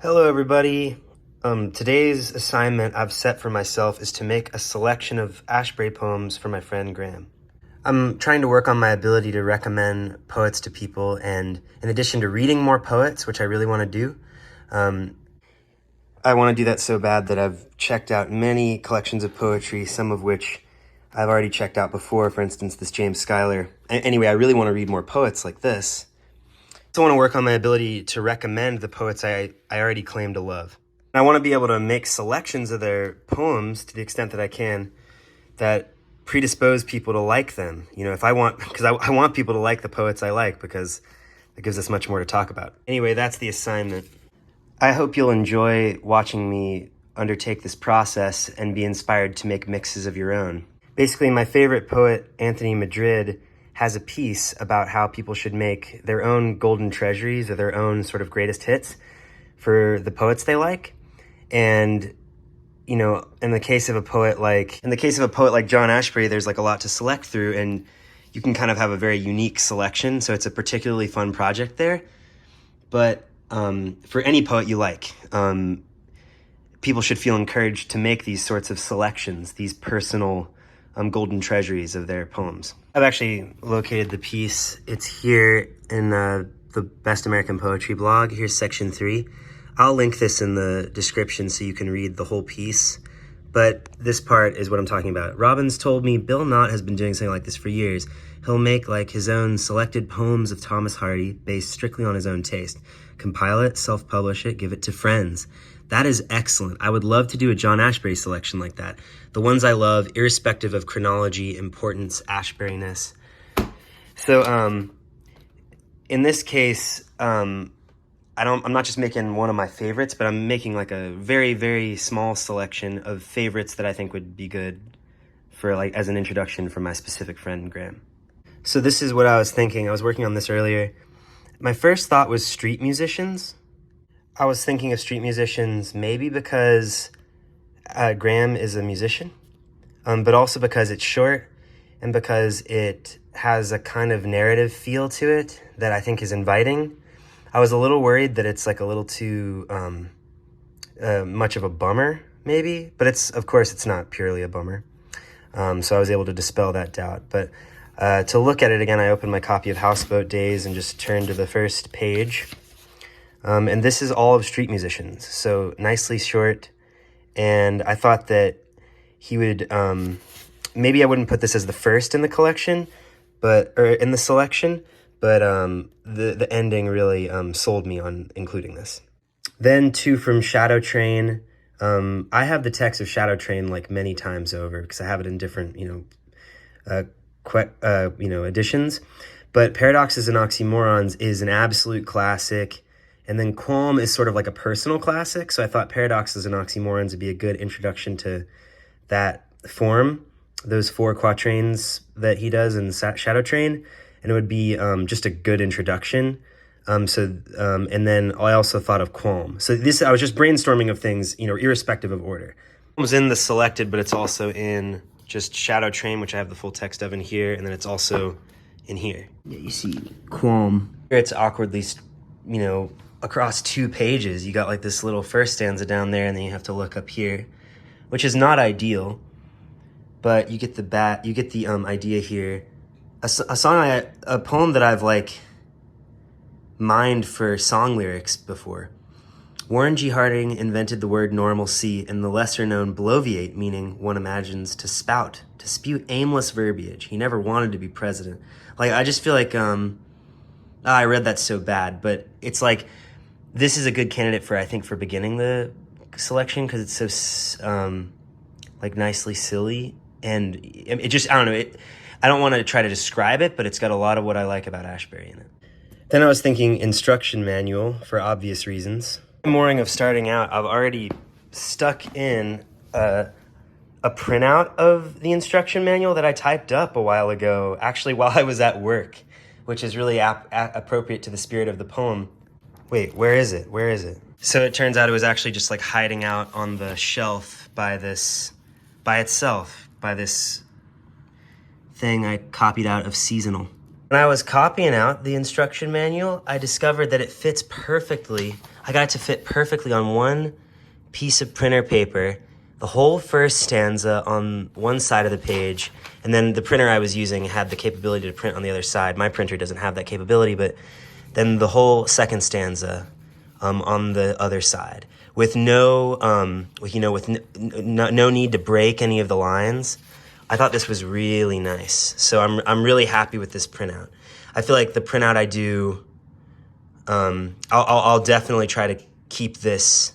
Hello everybody. Today's assignment I've set for myself is to make a selection of Ashbery poems for my friend Graham. I'm trying to work on my ability to recommend poets to people, and in addition to reading more poets, which I really want to do, I want to do that so bad that I've checked out many collections of poetry, some of which I've already checked out before, for instance, this James Schuyler. Anyway, I really want to read more poets like this. I also want to work on my ability to recommend the poets I already claim to love. And I want to be able to make selections of their poems to the extent that I can that predispose people to like them. You know, if I want, because I want people to like the poets I like, because it gives us much more to talk about. Anyway, that's the assignment. I hope you'll enjoy watching me undertake this process and be inspired to make mixes of your own. Basically, my favorite poet, Anthony Madrid, has a piece about how people should make their own golden treasuries or their own sort of greatest hits for the poets they like. And, you know, in the case of a poet like John Ashbery, there's like a lot to select through, and you can kind of have a very unique selection. So it's a particularly fun project there. But for any poet you like, people should feel encouraged to make these sorts of selections, these personal golden treasuries of their poems. I've actually located the piece. It's here in the Best American Poetry blog. Here's section 3. I'll link this in the description so you can read the whole piece. But this part is what I'm talking about. Robbins told me Bill Knott has been doing something like this for years. He'll make like his own selected poems of Thomas Hardy based strictly on his own taste. Compile it, self-publish it, give it to friends. That is excellent. I would love to do a John Ashbery selection like that. The ones I love, irrespective of chronology, importance, Ashberyness. So in this case, I'm not just making one of my favorites, but I'm making like a very, very small selection of favorites that I think would be good for like as an introduction for my specific friend, Graham. So this is what I was thinking. I was working on this earlier. My first thought was street musicians. I was thinking of street musicians maybe because Graham is a musician, but also because it's short and because it has a kind of narrative feel to it that I think is inviting. I was a little worried that it's like a little too much of a bummer, maybe, but of course it's not purely a bummer. So I was able to dispel that doubt. But to look at it again, I opened my copy of Houseboat Days and just turned to the first page. And this is all of street musicians, so nicely short. And I thought that he would, maybe I wouldn't put this as the first in the collection, or in the selection, but the ending really sold me on including this. Then 2 from Shadow Train. I have the text of Shadow Train like many times over because I have it in different, editions. But Paradoxes and Oxymorons is an absolute classic. And then Qualm is sort of like a personal classic, so I thought Paradoxes and Oxymorons would be a good introduction to that form, those 4 quatrains that he does in Shadow Train, and it would be just a good introduction. And then I also thought of Qualm. So I was just brainstorming of things, irrespective of order. It was in the selected, but it's also in just Shadow Train, which I have the full text of in here, and then it's also in here. Yeah, you see Qualm. Here it's awkwardly, across 2 pages. You got like this little first stanza down there, and then you have to look up here, which is not ideal, but you get the idea here. A poem that I've like mined for song lyrics before. Warren G. Harding invented the word normalcy in the lesser known bloviate, meaning one imagines to spout, to spew aimless verbiage. He never wanted to be president. Like, I just feel like, I read that so bad, but it's like, this is a good candidate for beginning the selection because it's so, nicely silly. And it just, I don't know, I don't want to try to describe it, but it's got a lot of what I like about Ashbery in it. Then I was thinking instruction manual for obvious reasons. The morning of starting out, I've already stuck in a printout of the instruction manual that I typed up a while ago, actually while I was at work, which is really appropriate to the spirit of the poem. Wait, where is it? So it turns out it was actually just like hiding out on the shelf by this thing I copied out of Seasonal. When I was copying out the instruction manual, I discovered that it fits perfectly I got it to fit perfectly on one piece of printer paper, the whole first stanza on one side of the page, and then the printer I was using had the capability to print on the other side. My printer doesn't have that capability, but then the whole second stanza on the other side, with no, no need to break any of the lines. I thought this was really nice, so I'm really happy with this printout. I feel like the printout I do, I'll definitely try to keep this.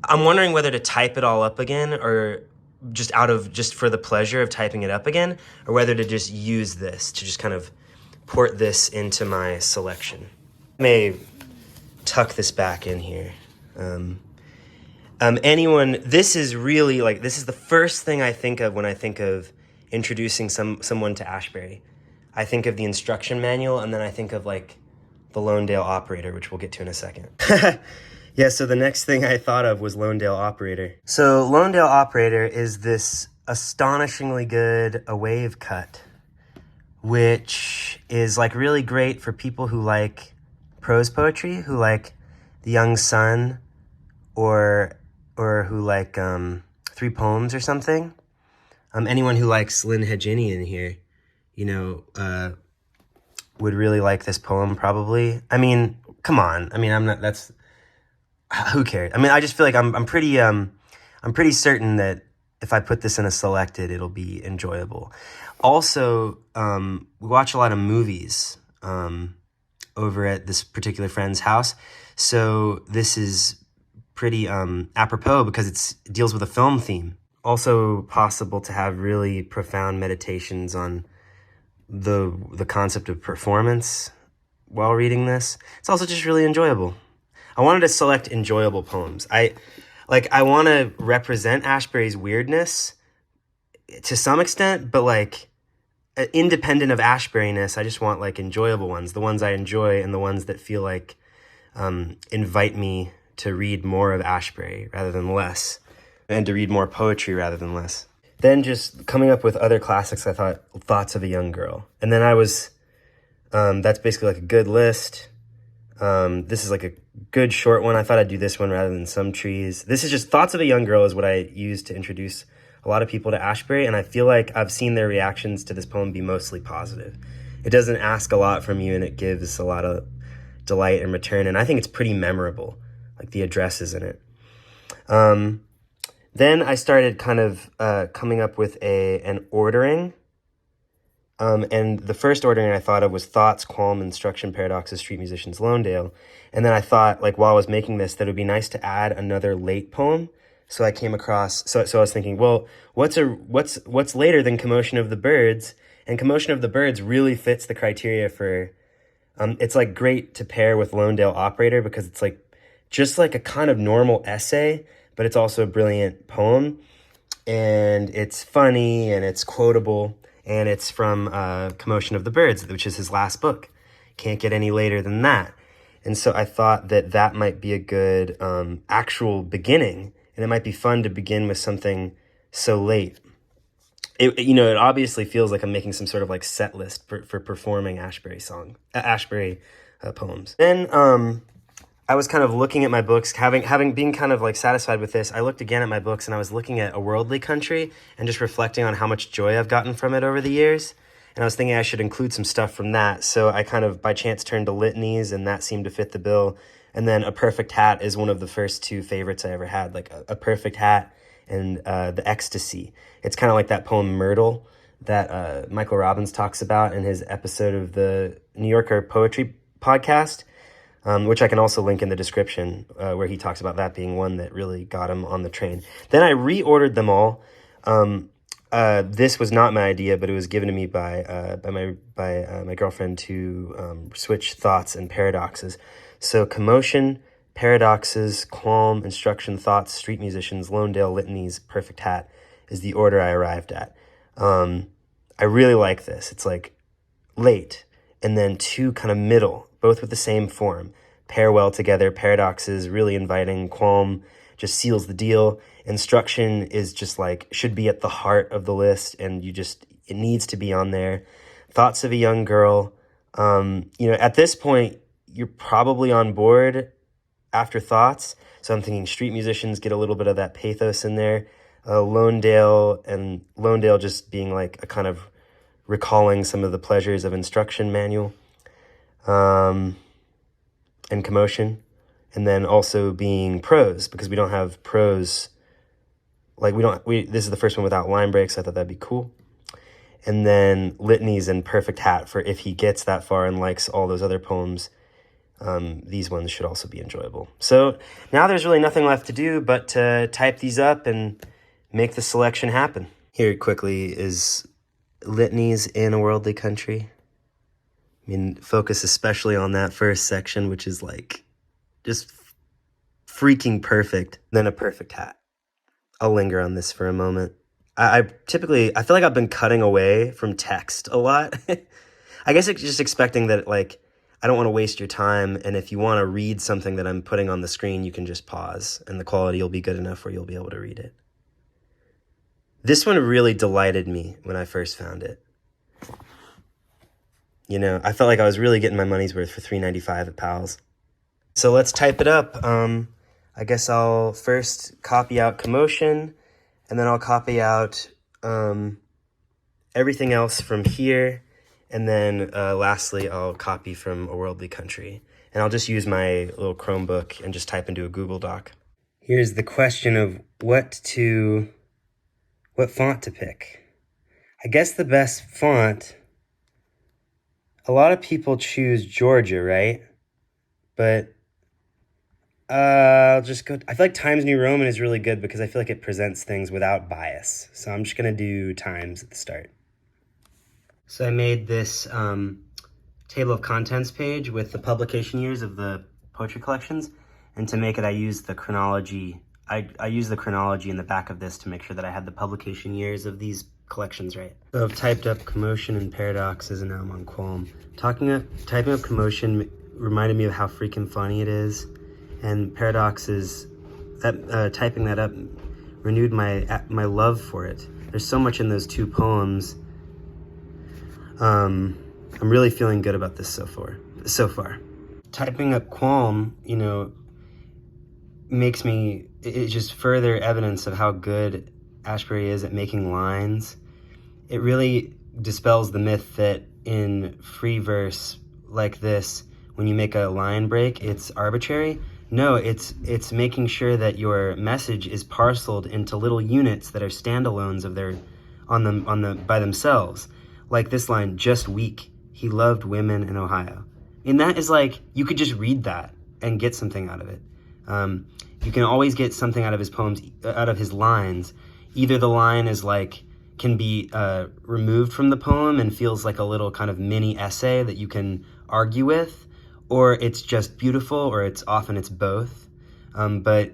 I'm wondering whether to type it all up again, or just for the pleasure of typing it up again, or whether to just use this to just kind of port this into my selection. I may tuck this back in here. This is really like, this is the first thing I think of when I think of introducing someone to Ashbery. I think of the instruction manual, and then I think of like the Lonedale Operator, which we'll get to in a second. Yeah, so the next thing I thought of was Lonedale Operator. So Lonedale Operator is this astonishingly good a wave cut, which is like really great for people who like prose poetry, who like The Young Sun, or who like 3 poems or something. Anyone who likes Lynn Hedginian here, would really like this poem probably. I mean, come on. I mean, who cares? I mean, I just feel like I'm pretty certain that if I put this in a selected, it'll be enjoyable. Also, we watch a lot of movies over at this particular friend's house, so this is pretty apropos because it deals with a film theme. Also possible to have really profound meditations on the concept of performance while reading this. It's also just really enjoyable. I wanted to select enjoyable poems. I want to represent Ashbery's weirdness to some extent, but like independent of Ashberyness, I just want like enjoyable ones, the ones I enjoy and the ones that feel like invite me to read more of Ashbery rather than less, and to read more poetry rather than less. Then just coming up with other classics, I thought Thoughts of a Young Girl. And then that's basically like a good list. This is like a good short one. I thought I'd do this one rather than Some Trees. This is just Thoughts of a Young Girl is what I used to introduce a lot of people to Ashbery, and I feel like I've seen their reactions to this poem be mostly positive. It doesn't ask a lot from you, and it gives a lot of delight in return, and I think it's pretty memorable, like the addresses in it. Then I started kind of coming up with an ordering. And the first ordering I thought of was Thoughts, Qualm, Instruction, Paradoxes, Street Musicians, Lonedale. And then I thought, like, while I was making this, that it would be nice to add another late poem. So I came across, so I was thinking, well, what's later than Commotion of the Birds? And Commotion of the Birds really fits the criteria for, it's like great to pair with Lonedale Operator because it's like just like a kind of normal essay, but it's also a brilliant poem, and it's funny, and it's quotable, and it's from Commotion of the Birds, which is his last book. Can't get any later than that. And so I thought that might be a good actual beginning, and it might be fun to begin with something so late. It obviously feels like I'm making some sort of like set list for performing Ashbery poems. Then I was kind of looking at my books, having been kind of like satisfied with this. I looked again at my books, and I was looking at A Worldly Country and just reflecting on how much joy I've gotten from it over the years. And I was thinking I should include some stuff from that. So I kind of by chance turned to litanies, and that seemed to fit the bill. And then A Perfect Hat is one of the first 2 favorites I ever had, like A Perfect Hat and The Ecstasy. It's kind of like that poem Myrtle that Michael Robbins talks about in his episode of the New Yorker Poetry podcast. Which I can also link in the description, where he talks about that being one that really got him on the train. Then I reordered them all. This was not my idea, but it was given to me by my girlfriend to switch thoughts and paradoxes. So Commotion, Paradoxes, Qualm, Instruction, Thoughts, Street Musicians, Lonedale, Litanies, Perfect Hat is the order I arrived at. I really like this. It's like late, and then 2 kind of middle, both with the same form. Pair well together. Paradoxes, really inviting. Qualm just seals the deal. Instruction is just like, should be at the heart of the list, and it needs to be on there. Thoughts of a Young Girl. At this point, you're probably on board afterthoughts. So I'm thinking street musicians get a little bit of that pathos in there. Loandale, and Loandale just being like a kind of recalling some of the pleasures of instruction manual and commotion. And then also being prose, because we don't have prose. Like this is the first one without line breaks. I thought that'd be cool. And then litanies and perfect hat for if he gets that far and likes all those other poems. These ones should also be enjoyable. So now there's really nothing left to do but to type these up and make the selection happen. Here quickly is litanies in a worldly country. I mean, focus especially on that first section, which is like just freaking perfect. Then a perfect hat. I'll linger on this for a moment. I feel like I've been cutting away from text a lot. I guess it's just expecting that, like, I don't want to waste your time, and if you want to read something that I'm putting on the screen, you can just pause, and the quality will be good enough where you'll be able to read it. This one really delighted me when I first found it. You know, I felt like I was really getting my money's worth for $3.95 at Pals. So let's type it up. I guess I'll first copy out commotion, and then I'll copy out everything else from here. And then lastly, I'll copy from A Worldly Country. And I'll just use my little Chromebook and just type into a Google Doc. Here's the question of what font to pick. I guess the best font, a lot of people choose Georgia, right? But I'll just go, I feel like Times New Roman is really good because I feel like it presents things without bias. So I'm just gonna do Times at the start. So I made this table of contents page with the publication years of the poetry collections. And to make it, I used the chronology. I used the chronology in the back of this to make sure that I had the publication years of these collections right. So I've typed up commotion and paradoxes, and now I'm on qualm. Typing up commotion reminded me of how freaking funny it is. And paradoxes, typing that up renewed my love for it. There's so much in those two poems. I'm really feeling good about this so far. Typing up qualm, you know, it's just further evidence of how good Ashbery is at making lines. It really dispels the myth that in free verse like this, when you make a line break, it's arbitrary. No, it's making sure that your message is parceled into little units that are standalones by themselves. Like this line, just weak, he loved women in Ohio. And that is like, you could just read that and get something out of it. You can always get something out of his poems, out of his lines. Either the line is like, can be removed from the poem and feels like a little kind of mini essay that you can argue with, or it's just beautiful, or it's both. But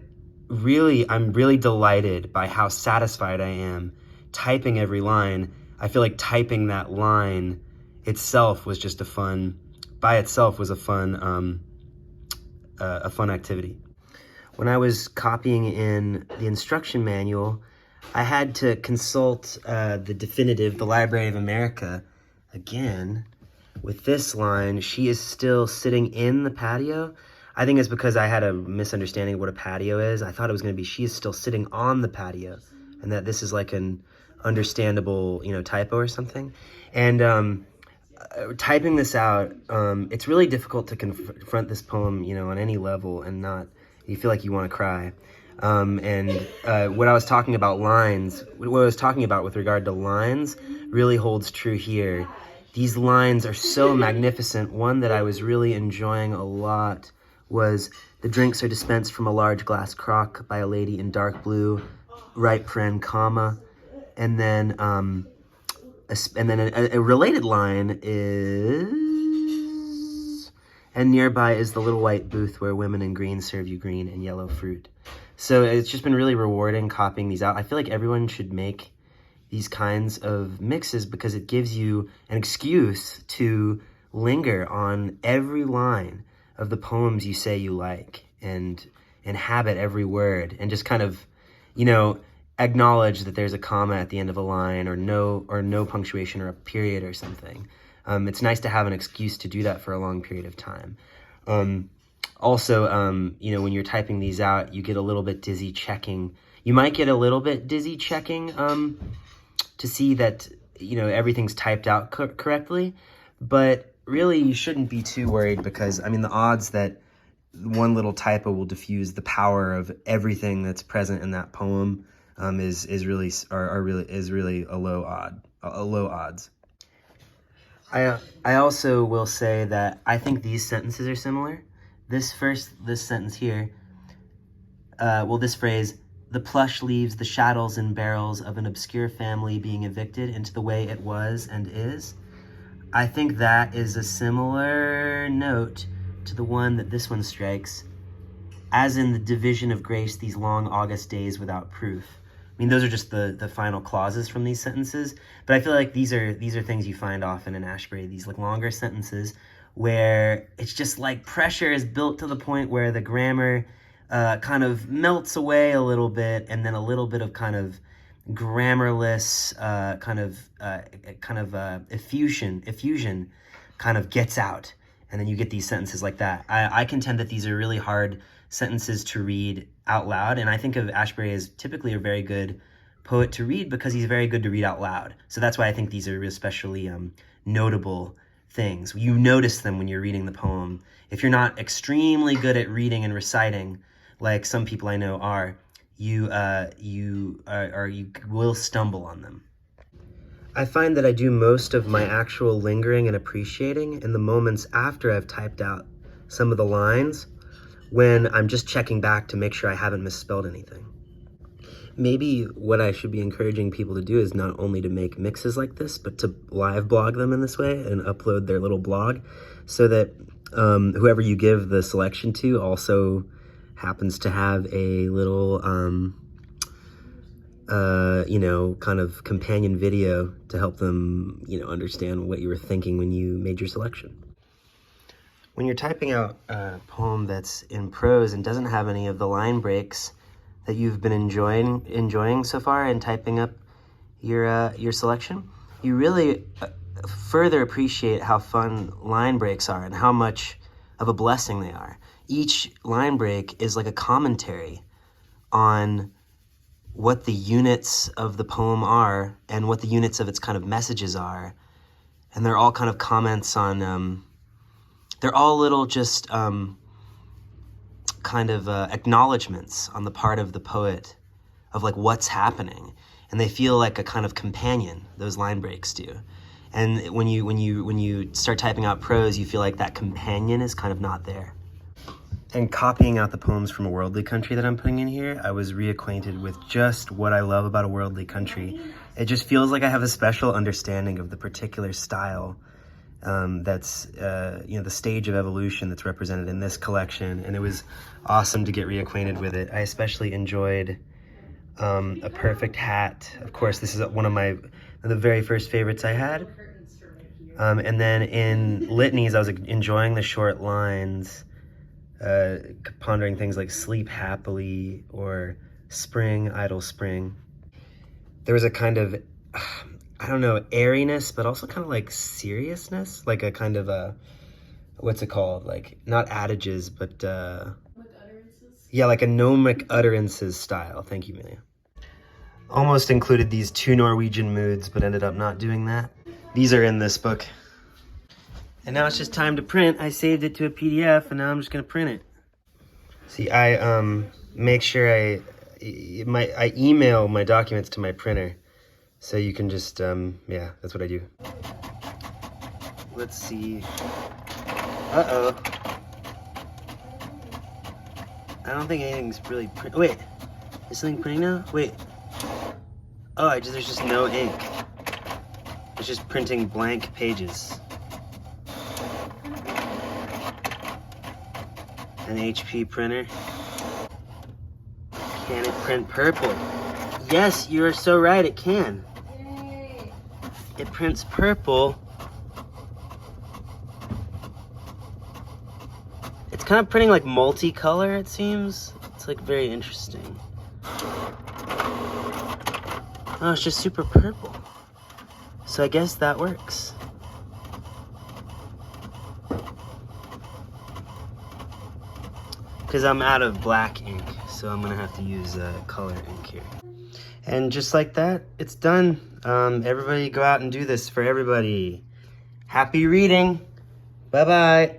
really, I'm really delighted by how satisfied I am typing every line. I feel like typing that line itself was just a fun activity. When I was copying in the instruction manual, I had to consult the Library of America, again, with this line, she is still sitting in the patio. I think it's because I had a misunderstanding of what a patio is. I thought it was going to be she is still sitting on the patio, and that this is like an understandable, typo or something. And typing this out, it's really difficult to confront this poem, on any level and not, you feel like you want to cry. What I was talking about with regard to lines really holds true here. These lines are so magnificent. One that I was really enjoying a lot was, the drinks are dispensed from a large glass crock by a lady in dark blue, right paren, comma. And then a related line is, and nearby is the little white booth where women in green serve you green and yellow fruit. So it's just been really rewarding copying these out. I feel like everyone should make these kinds of mixes because it gives you an excuse to linger on every line of the poems you say you like and inhabit every word and just kind of, acknowledge that there's a comma at the end of a line or no punctuation or a period or something. It's nice to have an excuse to do that for a long period of time. Also, you know, when you're typing these out, you get a little bit dizzy checking. You might get a little bit dizzy checking to see that, you know, everything's typed out correctly. But really, you shouldn't be too worried because, I mean, the odds that one little typo will diffuse the power of everything that's present in that poem is really a low odds. I also will say that I think these sentences are similar. This sentence here, this phrase, the plush leaves the shadows and barrels of an obscure family being evicted into the way it was and is. I think that is a similar note to the one that this one strikes, as in the division of grace, these long August days without proof. I mean, those are just the final clauses from these sentences, but I feel like these are things you find often in Ashbery, these like longer sentences where it's just like pressure is built to the point where the grammar kind of melts away a little bit, and then a little bit of kind of grammarless effusion kind of gets out, and then you get these sentences like that. I contend that these are really hard sentences to read out loud, and I think of Ashbery as typically a very good poet to read because he's very good to read out loud. So that's why I think these are especially notable things. You notice them when you're reading the poem. If you're not extremely good at reading and reciting, like some people I know are, you will stumble on them. I find that I do most of my actual lingering and appreciating in the moments after I've typed out some of the lines, when I'm just checking back to make sure I haven't misspelled anything. Maybe what I should be encouraging people to do is not only to make mixes like this, but to live blog them in this way and upload their little blog so that whoever you give the selection to also happens to have a little, you know, kind of companion video to help them, you know, understand what you were thinking when you made your selection. When you're typing out a poem that's in prose and doesn't have any of the line breaks that you've been enjoying so far in typing up your selection, you really further appreciate how fun line breaks are and how much of a blessing they are. Each line break is like a commentary on what the units of the poem are and what the units of its kind of messages are. And they're all kind of comments on, they're all little just kind of acknowledgments on the part of the poet of like what's happening. And they feel like a kind of companion, those line breaks do. And when you start typing out prose, you feel like that companion is kind of not there. And copying out the poems from A Worldly Country that I'm putting in here, I was reacquainted with just what I love about A Worldly Country. It just feels like I have a special understanding of the particular style that's, you know, the stage of evolution that's represented in this collection. And it was awesome to get reacquainted with it. I especially enjoyed A Perfect Hat. Of course, this is one of the very first favorites I had. And then in Litanies, I was enjoying the short lines, pondering things like sleep happily or spring, idle spring. There was a kind of, I don't know, airiness, but also kind of like seriousness, like a kind of a, what's it called? Like, not adages, but, like utterances? Yeah, like a gnomic utterances style. Thank you, Amelia. Almost included these 2 Norwegian moods, but ended up not doing that. These are in this book. And now it's just time to print. I saved it to a PDF, and now I'm just gonna print it. See, I make sure I email my documents to my printer, so you can just, yeah, that's what I do. Let's see. Uh-oh. I don't think anything's really print. Wait, is something printing now? Wait. Oh, there's just no ink. It's just printing blank pages. An HP printer. Can it print purple? Yes, you are so right, it can. Yay. It prints purple. It's kind of printing like multicolor, it seems. It's like very interesting. Oh, it's just super purple. So I guess that works. because I'm out of black ink, so I'm gonna have to use color ink here. And just like that, it's done. Everybody go out and do this for everybody. Happy reading. Bye-bye.